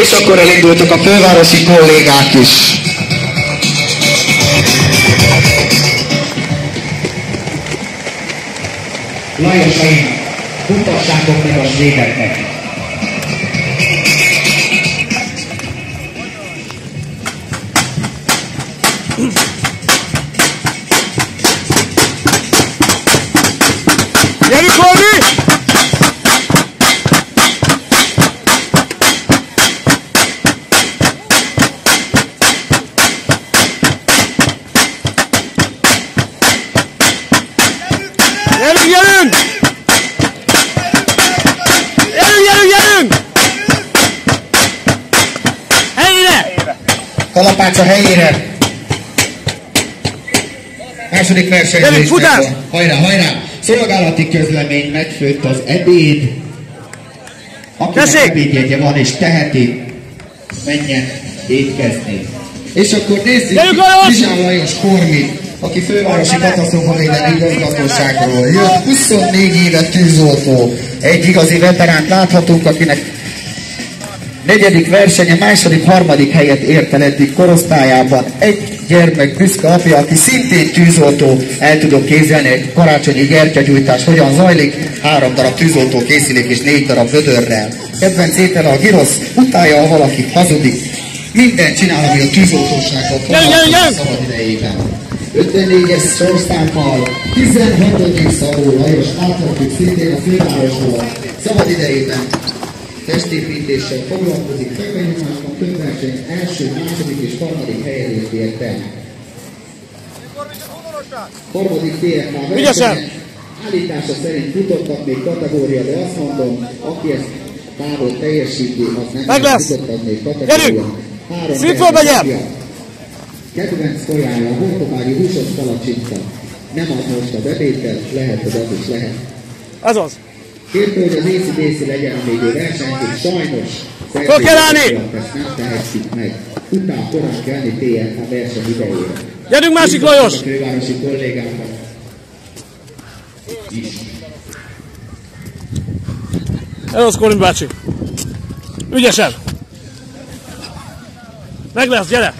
És akkor elindultak a fővárosi kollégák is. Lajosaim, mutassátok meg a svédeknek! Gyerünk, Olmi! Gyerünk! Helyére! Kalapács a helyére! Második versenyzés. Futás! Hajrá, hajrá! Szolgálati közlemény, megfőtt az ebéd. Akinek ebédjegye van és teheti, menjen étkezni. És akkor nézzük Zsizsán Lajos Kormit, aki fővárosi katasztrófavédelmi igazgatóságról jött, 24 éve tűzoltó, egy igazi veteránt láthatunk, akinek negyedik versenye, második, harmadik helyet ért el eddig korosztályában. Egy gyermek büszke apja, aki szintén tűzoltó, el tudok képzelni egy karácsonyi gyertyagyújtás, hogyan zajlik, 3 darab tűzoltó készülék és 4 darab vödörrel. Kedvenc étele a girosz, utálja, ha valaki hazudik. Mindent csinál, ami a tűzoltóságot foglalkozik a szabad idejében. 54-es sorszámmal, 16. Szabó Lajos, láthatjuk szintén a fővárosból, szabad idejében testépítéssel foglalkozik, fekvenyomásban több verseny első, második és harmadik helyezést ért el. Harmadik TFK verseny állítása szerint futottak még kategória, de azt mondom, aki ezt távol teljesíti, az nem futottak még kategória. Szintről megyem! Kedvenc tojája, a hortobágyi húsos palacsinta. Nem ad most a ebédkel, lehet, hogy az is lehet. Azaz. Kérte, hogy az ACDC legyen még ő versenyző, sajnos föl kell állni! Ezt nem tehetjük meg. Utána korán kelni TFK verseny idejére. Gyerünk, másik Lajos! A fővárosi kollégákat is. Ez az Korin bácsi. Ügyesen! Meg lesz, gyere!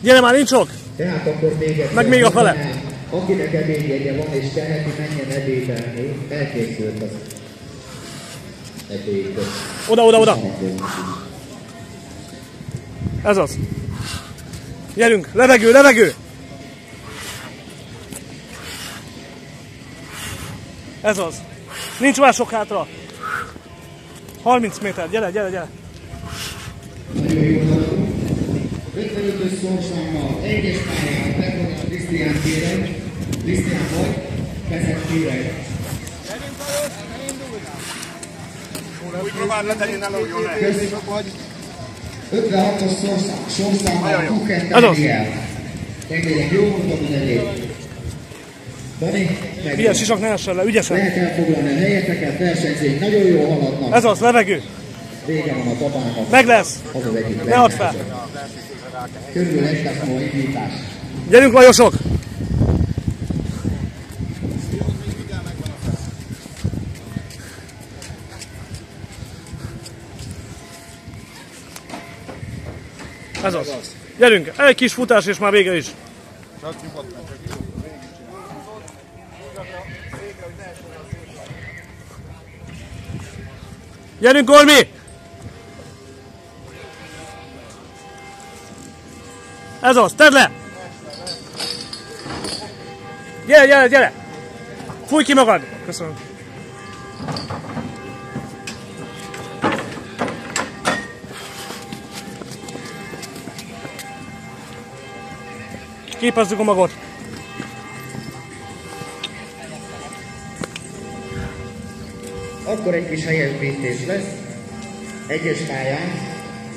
Gyere már, nincs sok! Tehát akkor még egyszer, meg még a fele! Akinek ebédjegye van és teheti, menjen ebédelni, elkészült az ebéd. Oda! Ez az! Gyerünk! Levegő! Ez az! Nincs már sok hátra! 30 méter, gyere! Nagyon jó dolog. 55-ös szorszámmal, egyes pályán, megvan a Krisztián kérem. Krisztián vagy, kezet kérem. Úgy próbáld letenni, ne lógjon le. 56-os szorszámmal, Kuken Daniel. Megnézek, jó mondom az elég. Dani, meg. Milyen sisak ne essen le, ügyesen. Lehet elfoglalni a helyeteket, versenyzők, nagyon jól haladnak. Ez az, levegő. Vége van a babának. Meg lesz. Az az egyik ne add fel. Körülbelül egy lesz ma indítás. Gyerünk, Lajosok! Ez az. Gyerünk, egy kis futás és már vége is. Gyerünk, Ormi! Ez az, tedd le! Gyere! Fújj ki magad! Köszönöm. Képezzük a magot! Akkor egy kis helyesbítés lesz. Egyes pályán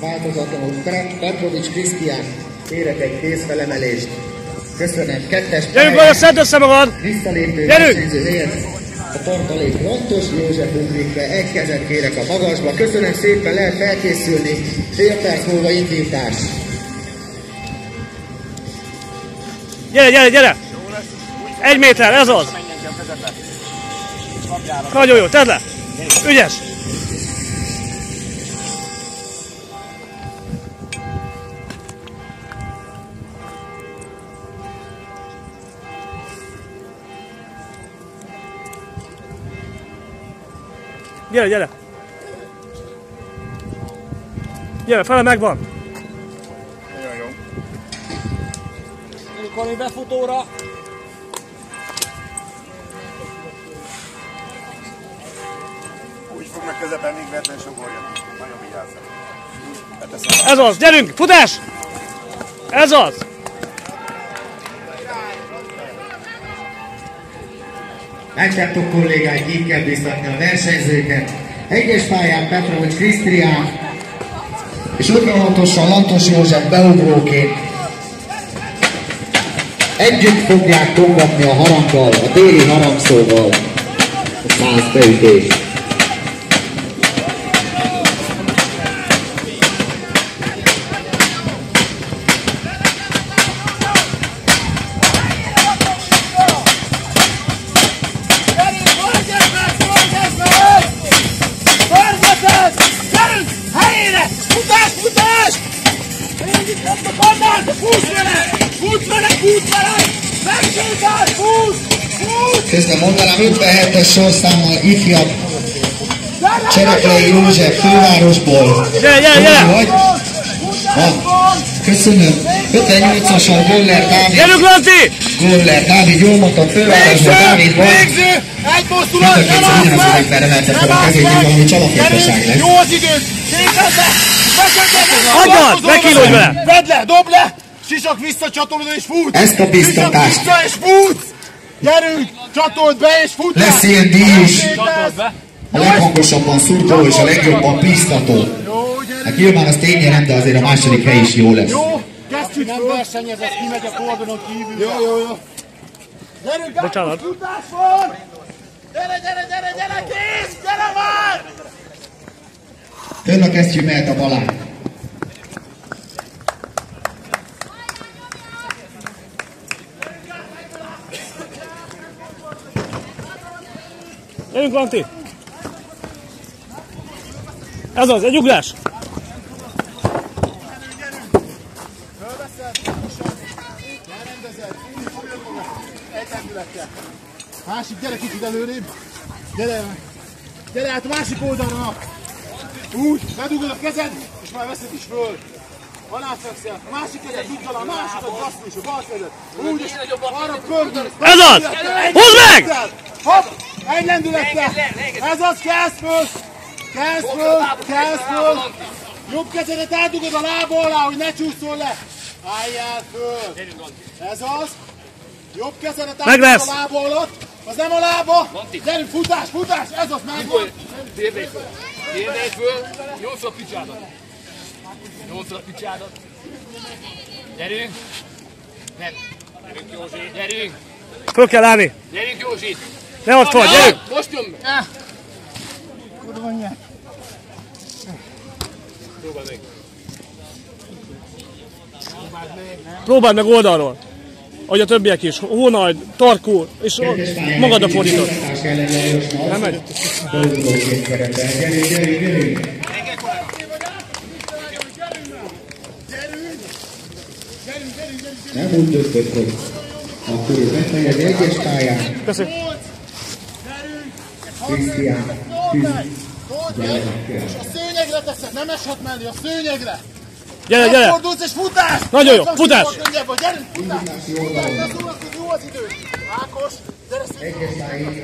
változatlanul Petrovics Krisztián kérek egy kézfelemelést. Köszönöm. Kettes pályán. Gyerünk, Lajos, szedd össze magad! Visszalépő versenyző helyett a tartalék Lantos József Ulrike. Egy kezet kérek a magasba. Köszönöm szépen, lehet felkészülni. Fél perc múlva indítás. Gyere! 1 méter, ez az! Nagyon jó, tedd le! Ügyes! Gyere, gyere! Gyere, fele megvan! Nagyon jó. Amikor mi befutóra. Úgy fognak közepen még vetlen sogorja. Nagyon vigyázzak. Ez az, gyerünk! Futás! Ez az! Megkaptuk kollégák, így kell biztatni a versenyzőket. Egyes pályán Petrovics Krisztián és 56-osan Lantos József beugróként együtt fogják kongatni a haranggal, a téli harangszóval a 100 beütést. Közben mondanám 57-es sorszámmal ifjabb Csereklei József fővárosból. Gyere, gyere, gyere! Hogy? Van. Köszönöm. 58-asal Goller Dávid. Gyerünk, Lanti! Goller Dávid, jól mondtam, fővárosból Dávid van. Végző! Egy mozdulat! Nem állsz meg! Ugyanazok emeltek fel a kezét, hogy valami csalapjártóság lesz. Jó az időt! Szétezze! Hagyd, ne kilódj vele! Vedd le, dobd le! Sisak vissza, csatolod és futsz! Ezt a biztatást. Sisak vissza és futsz! Gyerünk! Csatold be és futsz! Lesz ilyen díj is. Csatold be! A leghangosabban szurkoló és a legjobban biztató. Hát nyilván az tényleg nem, de azért a második hely is jó lesz. Jó! Kezdjük nem versenyez, ez kimegy a kordonon kívül. Jó. Gyerünk, bocsánat. Futás van! Gyere, kész! Gyere már! Ön a kesztyű mehet a balán. Gyerünk, Lanti! Ez az, egy ugrás! Másik, gyere kicsit előrébb. Gyere át a másik oldalra. Úgy, bedugod a kezed, és már veszed is föl. Aláfekszel, a másik kezed dugd alá, a másikat basszul, és a bal kezed. Úgy, és arra pördöl. Ez az! Húzd meg! Hopp! Egy lendülettel. Ez az, kezd föl. Kezd föl. Jobb kezedet átdugod a lába alá, hogy ne csúszol le. Álljál föl. Ez az. Jobb kezedet átdugod a lába alatt. Az nem a lába. Gyerünk, futás. Ez az, megvan. Térdelj föl. 8-szor picsádat. 8-szor picsádat. Gyerünk. Nem. Gyerünk, Józsi. Gyerünk. Föl kell állni. Gyerünk, Józsi. Ne ott vagy, gyerünk. Most jön. Kurva nyert. Próbáld meg. Próbáld meg oldalról. Ahogy a többiek is. Hónajd, tarkó, és magadra fordítod. Nem megy? Nem úgy döntött, hogy akkor ő befejezi egyes pályán. Köszönöm. Krisztián, És a szőnyegre teszed, nem eshet mellé, a szőnyegre. Gyere! Fordulsz és futás! Nagyon jó, futás! Gyerünk, futás! Ne szólok, hogy jó az idő! Ákos, gyere szépen! egyes pályán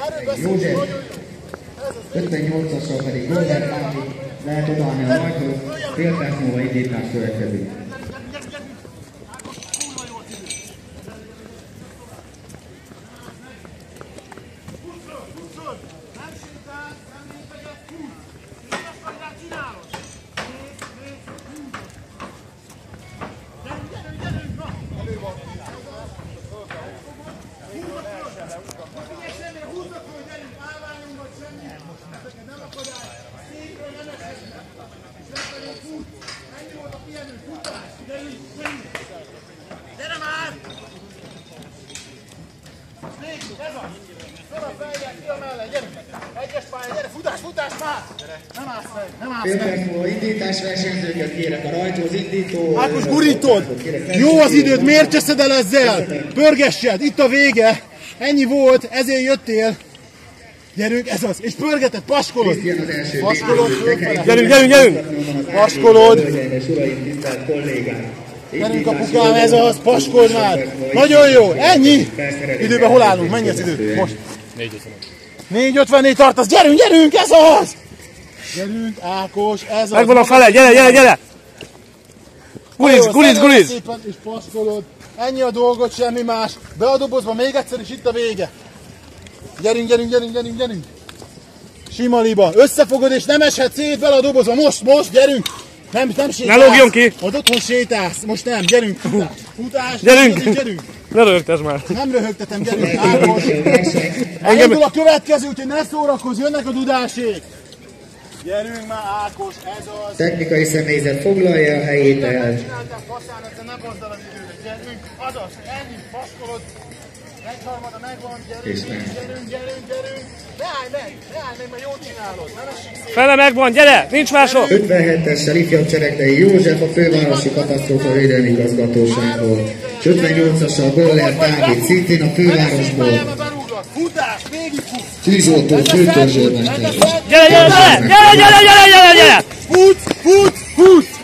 Erről beszélünk, József, nagyon jó! 58-assal pedig Goller Dávid lehet odaadni a nagyhoz, fél perc múlva indítás következik. Gyere már! Ez az! Föl a fejjel, ki a mellé, gyere! Egyes pálya, gyere, futás, futás már! Nem állsz meg, nem állsz meg! Féltempó indítás versenyzőket kérek a rajthoz indító. Ákos, gurítod! Jó az időd, miért cseszed el ezzel? Pörgessed, itt a vége! Ennyi volt, ezért jöttél! Gyerünk, ez az, és pörgeted, paskolod! Paskolod, fölfele! Gyerünk, gyerünk, gyerünk! Paskolod! Gyerünk apukám, ez az, paskold már! Nagyon jó, ennyi! Időben hol állunk, mennyi az idő? Most! 4:54 tartasz, gyerünk, gyerünk, ez az! Gyerünk, Ákos, ez az! Megvan a fele, gyere, gyere, gyere! Guliz, guliz, guliz! Szépen, és paskolod. Ennyi a dolgot, semmi más. Be a dobozba még egyszer, és itt a vége. Gyerünk, gyerünk, gyerünk, gyerünk, gyerünk. Sima liba. Összefogod, és nem eshet szét bele a dobozba. Most, gyerünk. Nem sétálsz. Ne lógjon ki! Ott otthon sétálsz. Most nem, gyerünk. Futás. Gyerünk. Gyerünk. Ne röhögtesd már! Nem röhögtetem, gyerünk. Ákos. Elindul a következő, úgyhogy ne szórakozz, jönnek a dudásék. Gyerünk már, Ákos, ez az. Technikai személyzet foglalja a helyét el. Csináltál faszán, egyszer nem hozd el az időt. Gyerünk, azaz, ennyi, paskolod. Egyharmada megvan, gyerünk, gyerünk, gyerünk, gyerünk. Ne állj meg, mert jól csinálod, nem essük szét. Fele megvan, gyere! Nincs mások! 57-essel ifjabb Cserektei József a fővárosi katasztrófa védelmi igazgatóságból. És 58-assal Boller Dávid, szintén a fővárosból. Futás, végigfut. Tűzoltó főtörzsőrmester. Gyere, gyere, gyere! Gyere, gyere, gyere, gyere, gyere! Fut!